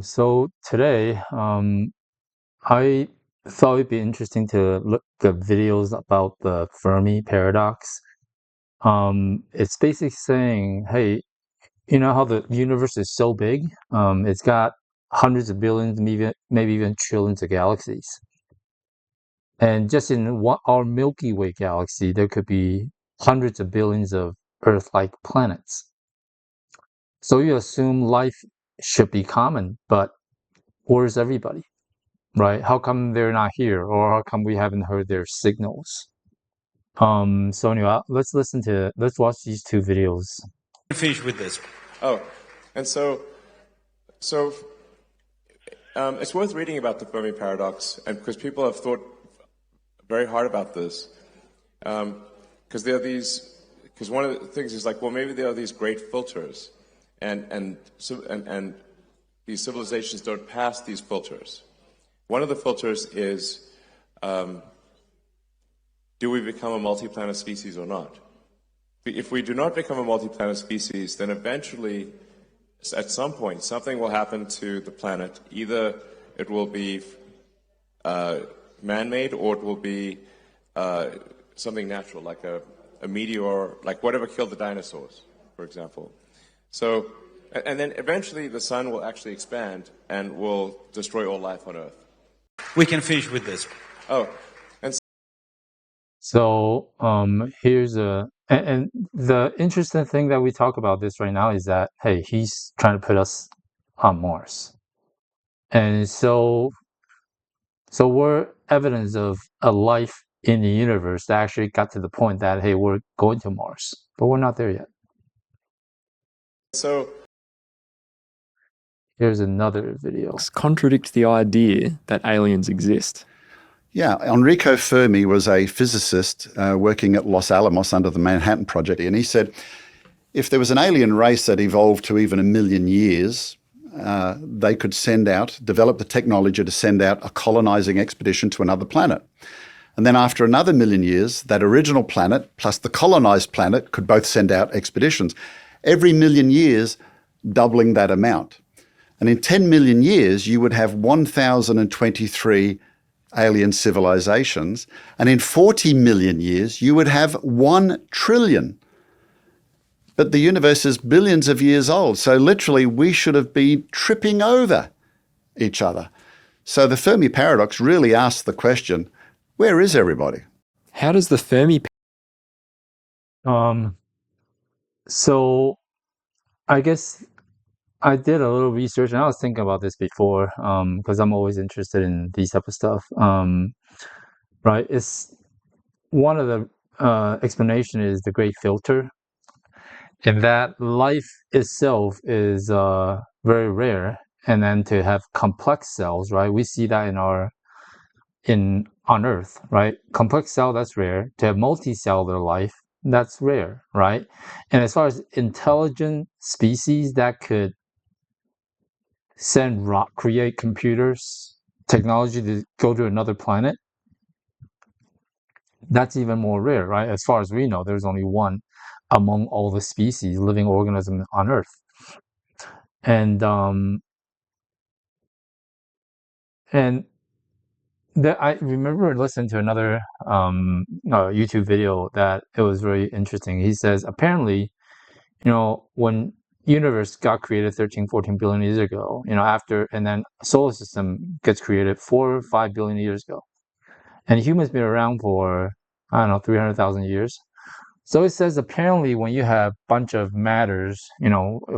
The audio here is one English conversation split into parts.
So today, I thought it'd be interesting to look at videos about the Fermi Paradox. It's basically saying, hey, you know how the universe is so big? It's got hundreds of billions, maybe even trillions of galaxies. And just in our Milky Way galaxy, there could be hundreds of billions of Earth-like planets. So you assume life should be common, but where's everybody? Right? How come they're not here, or how come we haven't heard their signals? So anyway, let's watch these two videos. Finish with this. Oh, and so it's worth reading about the Fermi Paradox, and because people have thought very hard about this, because there are these. Because one of the things is like, well, maybe there are these great filters, and these civilizations don't pass these filters. One of the filters is, do we become a multi-planet species or not? If we do not become a multi-planet species, then eventually, at some point, something will happen to the planet. Either it will be man-made, or it will be something natural, like a meteor, like whatever killed the dinosaurs, for example. So, and then eventually the sun will actually expand and will destroy all life on Earth. We can finish with this. Oh, So here's and the interesting thing that we talk about this right now is that, hey, he's trying to put us on Mars, and so we're evidence of a life in the universe that actually got to the point that, hey, we're going to Mars, but we're not there yet. so Here's another video. Contradict the idea that aliens exist. Yeah, Enrico Fermi was a physicist working at Los Alamos under the Manhattan Project, and he said if there was an alien race that evolved to even 1 million years, they could develop the technology to send out a colonizing expedition to another planet. And then after another 1 million years, that original planet plus the colonized planet could both send out expeditions. Every 1 million years, doubling that amount. And in 10 million years, you would have 1,023 alien civilizations. And in 40 million years, you would have 1 trillion. But the universe is billions of years old. So literally, we should have been tripping over each other. So the Fermi Paradox really asks the question, where is everybody? How does the Fermi So I guess I did a little research, and I was thinking about this before, because I'm always interested in these type of stuff. Right? It's one of the explanation is the great filter, in that life itself is very rare, and then to have complex cells, right? We see that on Earth, right? Complex cell, that's rare. To have multicellular life, that's rare, right? And as far as intelligent species that could create computers, technology to go to another planet, that's even more rare, right? As far as we know, there's only one among all the species, living organisms on Earth. And I remember listening to another YouTube video that it was very interesting. He says apparently, when universe got created 13, 14 billion years ago, and then solar system gets created 4 or 5 billion years ago, and humans been around for, I don't know, 300,000 years. So it says apparently when you have a bunch of matters,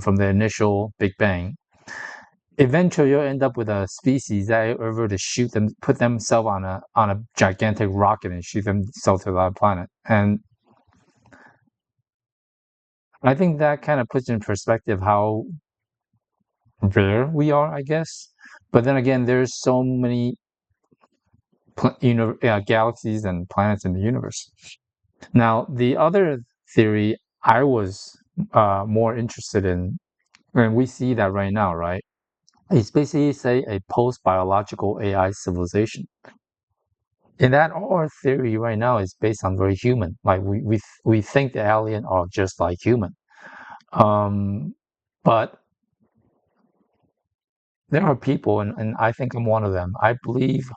from the initial Big Bang, eventually you'll end up with a species that are able to put themselves on a gigantic rocket and shoot themselves to that planet. And I think that kind of puts in perspective how rare we are, I guess. But then again, there's so many galaxies and planets in the universe. Now, the other theory I was more interested in, and we see that right now, right? It's basically, say, a post-biological AI civilization. And that our theory right now is based on very human. Like we think the alien are just like human. But there are people, and I think I'm one of them. I believe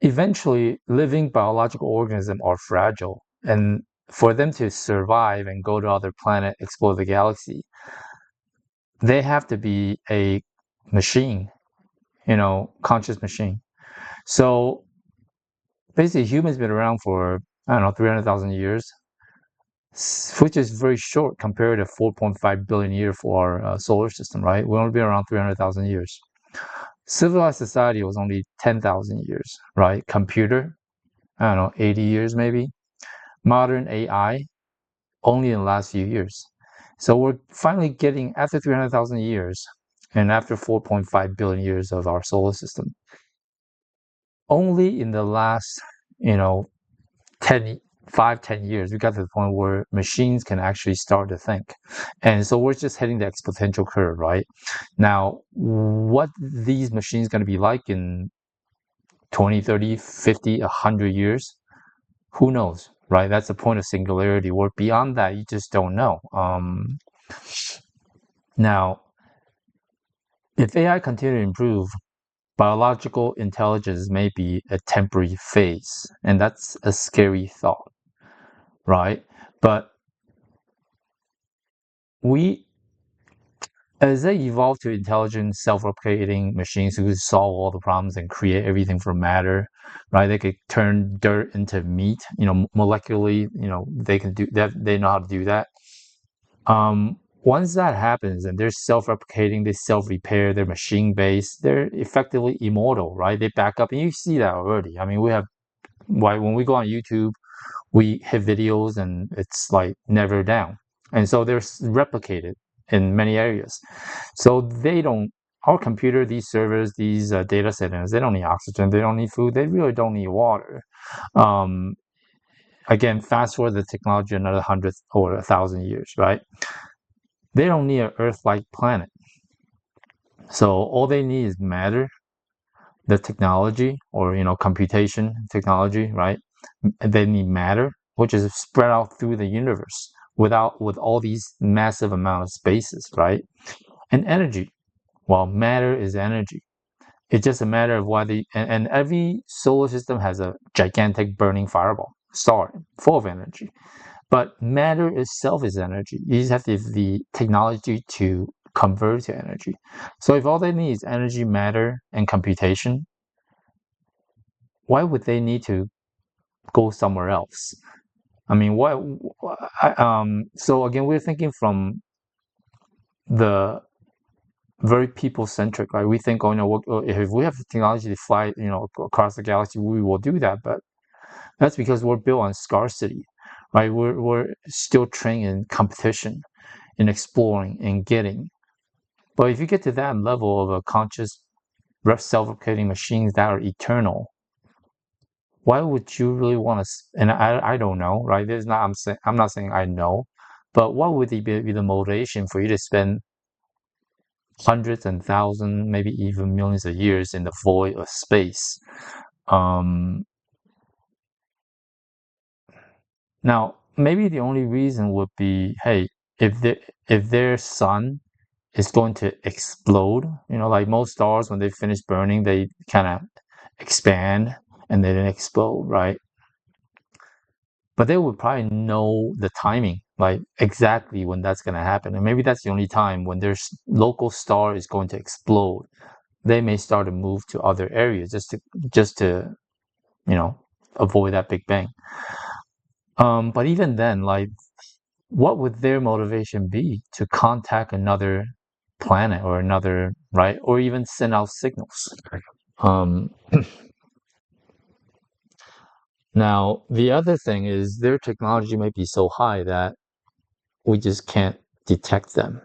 eventually living biological organisms are fragile, and for them to survive and go to other planet, explore the galaxy, they have to be a machine, conscious machine. So basically, humans been around for, I don't know, 300,000 years, which is very short compared to 4.5 billion years for our solar system, right? We've only been around 300,000 years. Civilized society was only 10,000 years, right? Computer, I don't know, 80 years maybe. Modern AI, only in the last few years. So we're finally getting, after 300,000 years, and after 4.5 billion years of our solar system, only in the last, 10, 5, 10 years, we got to the point where machines can actually start to think. And so we're just hitting the exponential curve, right? Now, what these machines going to be like in 20, 30, 50, 100 years, who knows, right? That's the point of singularity. Where beyond that, you just don't know. Now, if AI continue to improve, biological intelligence may be a temporary phase, and that's a scary thought, right? But as they evolve to intelligent, self-replicating machines who solve all the problems and create everything from matter, right? They could turn dirt into meat, molecularly, they can do that. They know how to do that. Once that happens and they're self-replicating, they self-repair, they're machine-based, they're effectively immortal, right? They back up, and you see that already. I mean, when we go on YouTube, we hit videos and it's like never down. And so they're replicated in many areas. So our computer, these servers, these data centers, they don't need oxygen, they don't need food, they really don't need water. Again, fast forward the technology another 100 or 1,000 years, right? They don't need an Earth-like planet. So all they need is matter, the technology, or computation technology, right? They need matter, which is spread out through the universe with all these massive amount of spaces, right? And energy. Well, matter is energy. It's just a matter of why and every solar system has a gigantic burning fireball star full of energy. But matter itself is energy. You just have the technology to convert to energy. So if all they need is energy, matter, and computation, why would they need to go somewhere else? I mean, so again, we're thinking from the very people-centric, right? We think, if we have the technology to fly, across the galaxy, we will do that. But that's because we're built on scarcity, right? We're still trained in competition, in exploring, and getting. But if you get to that level of a conscious, self-replicating machines that are eternal, why would you really want to? And I don't know, right? I'm not saying I know, but what would be the motivation for you to spend hundreds and thousands, maybe even millions of years in the void of space? Now, maybe the only reason would be, hey, if their sun is going to explode, like most stars, when they finish burning, they kind of expand and then explode, right? But they would probably know the timing, like exactly when that's going to happen. And maybe that's the only time when their local star is going to explode. They may start to move to other areas just to avoid that Big Bang. But even then, like, what would their motivation be to contact another planet or another, right? Or even send out signals? Um, Now, the other thing is their technology might be so high that we just can't detect them.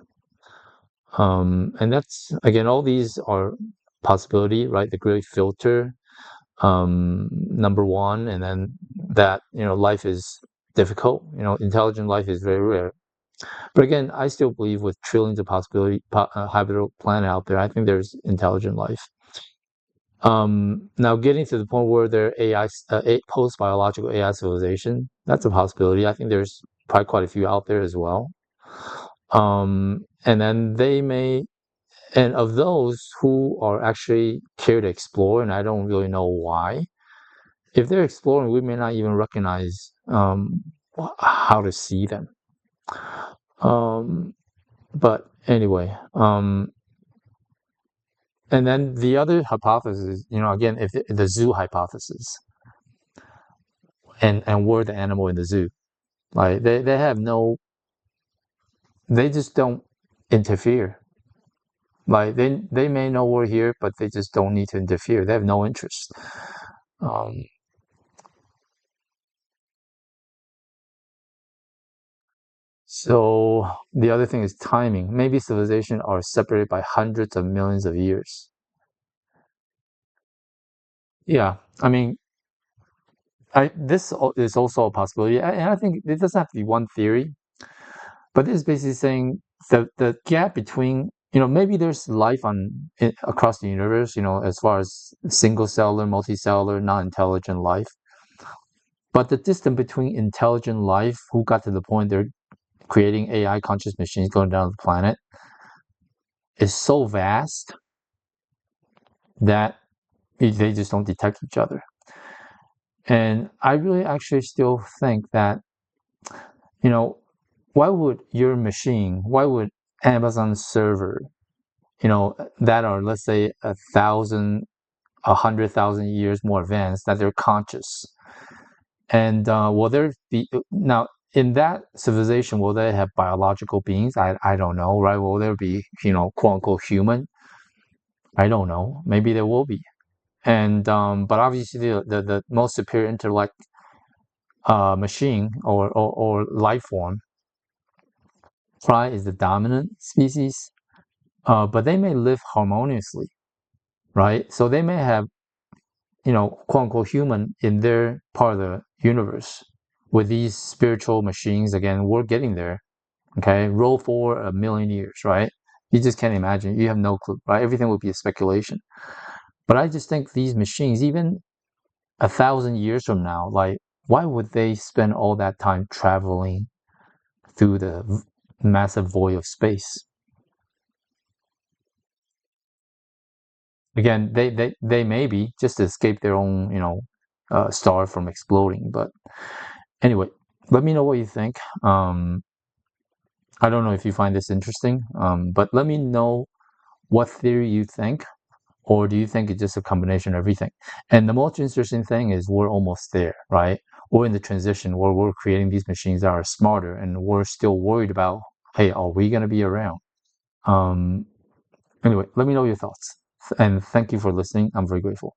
And that's, again, all these are possibility, right? The great filter, number one, and then that, life is difficult, intelligent life is very rare. But again, I still believe with trillions of habitable planet out there, I think there's intelligent life. Now getting to the point where there AI, post-biological AI civilization, that's a possibility. I think there's probably quite a few out there as well. And then they may, and of those who are actually care to explore, and I don't really know why, if they're exploring, we may not even recognize how to see them. But anyway, and then the other hypothesis, again, if the zoo hypothesis, and we're the animal in the zoo, like they have no, they just don't interfere. Like they may know we're here, but they just don't need to interfere. They have no interest. So the other thing is timing. Maybe civilizations are separated by hundreds of millions of years. Yeah, I mean, this is also a possibility, and I think it doesn't have to be one theory, but this is basically saying the gap between, maybe there's life across the universe, as far as single cellular, multicellular, non-intelligent life, but the distance between intelligent life who got to the point they're creating AI conscious machines going down the planet is so vast that they just don't detect each other. And I really actually still think that, why would your machine, why would Amazon server, that are, let's say, 100,000 years more advanced, that they're conscious, and will there be now in that civilization, will they have biological beings? I don't know, right? Will there be, quote unquote human? I don't know. Maybe there will be. And but obviously the most superior intellect machine or life form probably is the dominant species, but they may live harmoniously, right? So they may have, quote unquote human in their part of the universe with these spiritual machines. Again, we're getting there. Okay, roll for 1,000,000 years, right? You just can't imagine. You have no clue, right? Everything would be a speculation. But I just think these machines, even 1,000 years from now, like, why would they spend all that time traveling through the massive void of space? Again, they may be just to escape their own, star from exploding. But anyway, let me know what you think. I don't know if you find this interesting, but let me know what theory you think, or do you think it's just a combination of everything? And the most interesting thing is we're almost there, right? We're in the transition where we're creating these machines that are smarter, and we're still worried about, hey, are we going to be around? Anyway, let me know your thoughts. And thank you for listening. I'm very grateful.